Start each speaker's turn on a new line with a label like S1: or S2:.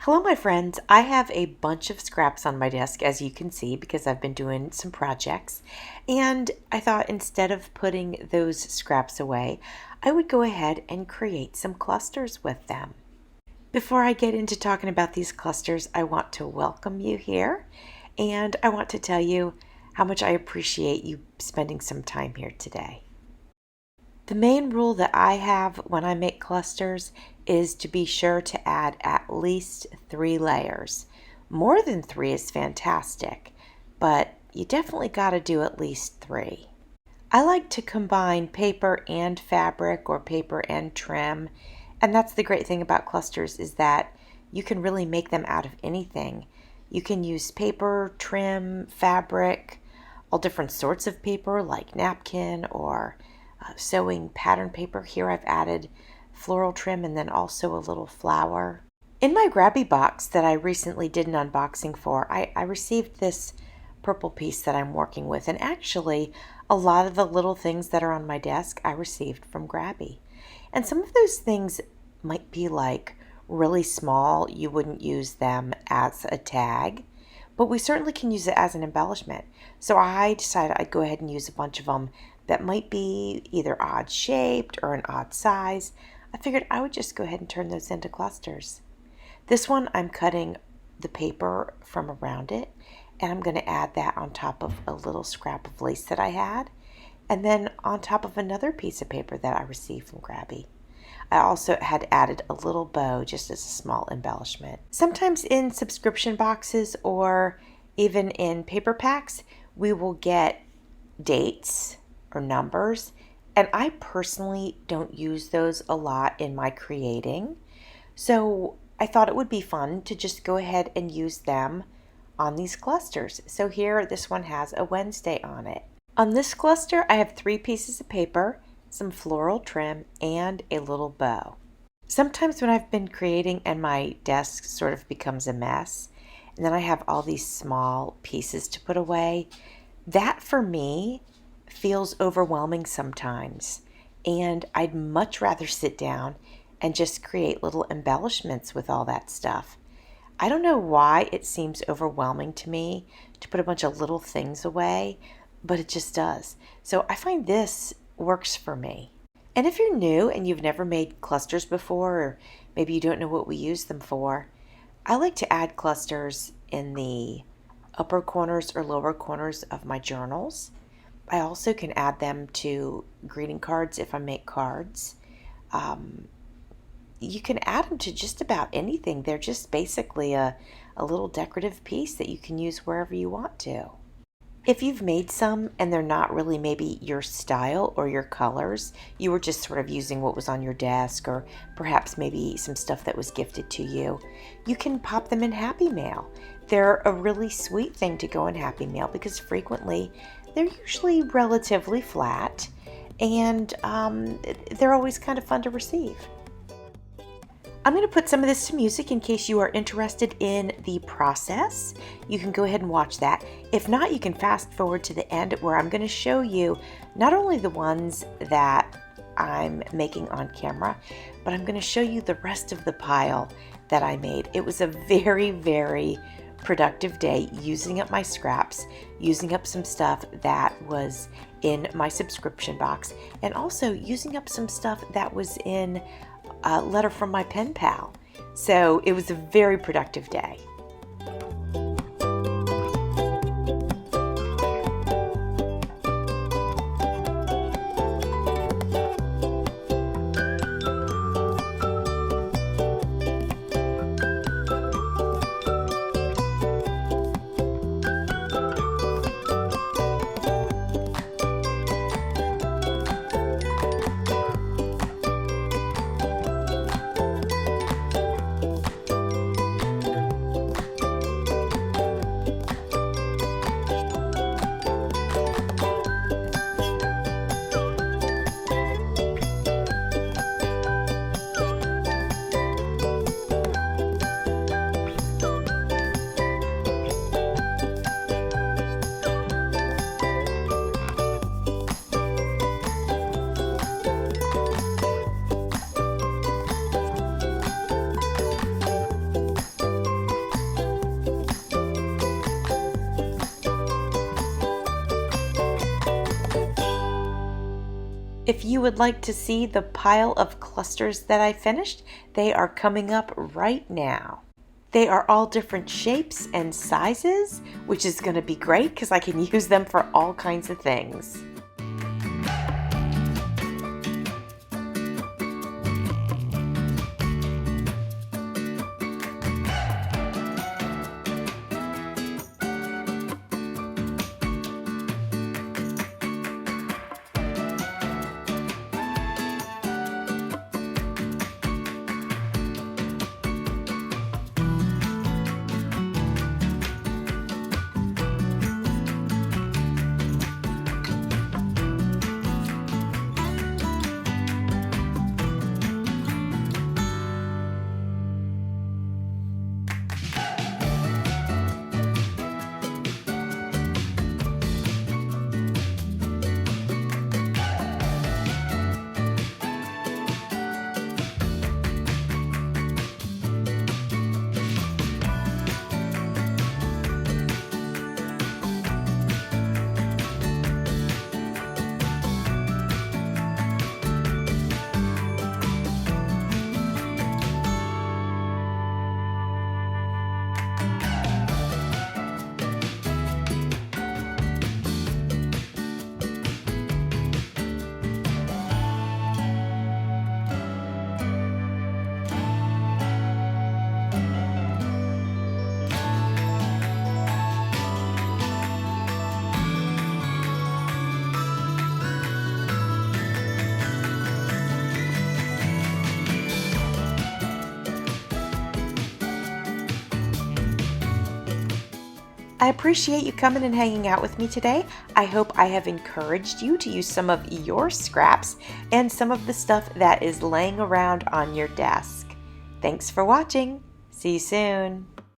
S1: Hello, my friends. I have a bunch of scraps on my desk, as you can see, because I've been doing some projects. And I thought instead of putting those scraps away, I would go ahead and create some clusters with them. Before I get into talking about these clusters, I want to welcome you here. And I want to tell you how much I appreciate you spending some time here today. The main rule that I have when I make clusters is to be sure to add at least 3 layers. More than 3 is fantastic, but you definitely got to do at least 3. I like to combine paper and fabric or paper and trim, and that's the great thing about clusters is that you can really make them out of anything. You can use paper, trim, fabric, all different sorts of paper like napkin or sewing pattern paper. Here I've added floral trim and then also a little flower. In my grabby box that I recently did an unboxing for, I received this purple piece that I'm working with, and actually a lot of the little things that are on my desk I received from Grabby. And some of those things might be like really small, you wouldn't use them as a tag, but we certainly can use it as an embellishment. So I decided I'd go ahead and use a bunch of them that might be either odd shaped or an odd size. I figured I would just go ahead and turn those into clusters. This one I'm cutting the paper from around it, and I'm going to add that on top of a little scrap of lace that I had, and then on top of another piece of paper that I received from Grabby. I also had added a little bow just as a small embellishment. Sometimes in subscription boxes or even in paper packs, we will get dates or numbers, and I personally don't use those a lot in my creating, so I thought it would be fun to just go ahead and use them on these clusters. So here this one has a Wednesday on it. On this cluster I have 3 pieces of paper, some floral trim, and a little bow. Sometimes when I've been creating and my desk sort of becomes a mess, and then I have all these small pieces to put away, that for me feels overwhelming sometimes, and I'd much rather sit down and just create little embellishments with all that stuff. I don't know why it seems overwhelming to me to put a bunch of little things away, but it just does. So I find this works for me. And if you're new and you've never made clusters before, or maybe you don't know what we use them for, I like to add clusters in the upper corners or lower corners of my journals. I also can add them to greeting cards if I make cards. You can add them to just about anything. They're just basically a little decorative piece that you can use wherever you want to. If you've made some and they're not really maybe your style or your colors, you were just sort of using what was on your desk or perhaps maybe some stuff that was gifted to you, you can pop them in Happy Mail. They're a really sweet thing to go in Happy Mail because frequently they're usually relatively flat and they're always kind of fun to receive. I'm going to put some of this to music in case you are interested in the process. You can go ahead and watch that. If not, you can fast forward to the end where I'm going to show you not only the ones that I'm making on camera, but I'm going to show you the rest of the pile that I made. It was a very, very productive day using up my scraps, using up some stuff that was in my subscription box, and also using up some stuff that was in a letter from my pen pal. So it was a very productive day. If you would like to see the pile of clusters that I finished, they are coming up right now. They are all different shapes and sizes, which is going to be great because I can use them for all kinds of things. I appreciate you coming and hanging out with me today. I hope I have encouraged you to use some of your scraps and some of the stuff that is laying around on your desk. Thanks for watching. See you soon.